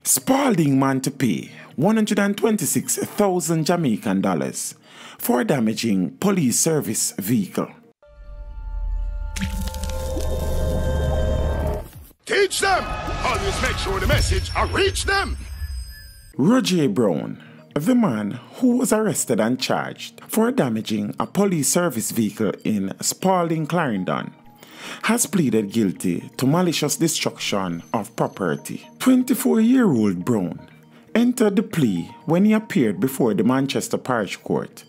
Spalding man to pay $126,000 Jamaican dollars for damaging police service vehicle. Teach them! Always make sure the message reach them! Rojay Brown, the man who was arrested and charged for damaging a police service vehicle in Spalding, Clarendon, has pleaded guilty to malicious destruction of property. 24-year-old Brown entered the plea when he appeared before the Manchester Parish Court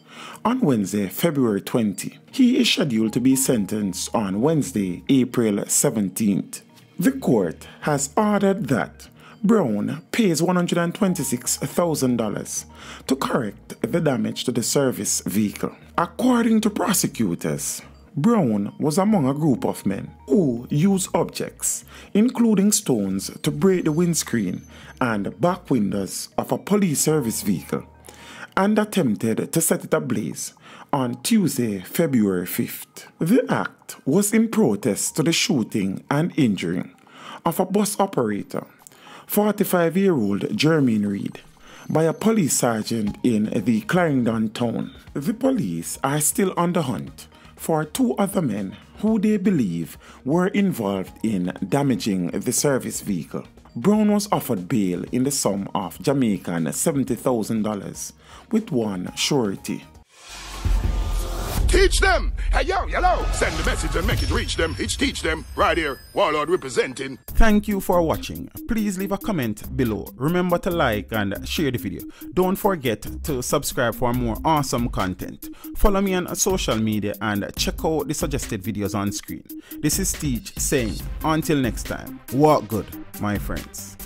on Wednesday, February 20. He is scheduled to be sentenced on Wednesday, April 17th. The court has ordered that Brown pays $126,000 to correct the damage to the service vehicle. According to prosecutors, Brown was among a group of men who used objects, including stones, to break the windscreen and back windows of a police service vehicle and attempted to set it ablaze on Tuesday, February 5th. The act was in protest to the shooting and injuring of a bus operator, 45-year-old Jermaine Reed, by a police sergeant in the Clarendon town. The police are still on the hunt for two other men who they believe were involved in damaging the service vehicle. Brown was offered bail in the sum of Jamaican $70,000 with one surety. Teach them! Hey, yo, hello! Send the message and make it reach them. It's teach them. Right here, Warlord representing. Thank you for watching. Please leave a comment below. Remember to like and share the video. Don't forget to subscribe for more awesome content. Follow me on social media and check out the suggested videos on screen. This is Teach saying, until next time, walk good, my friends.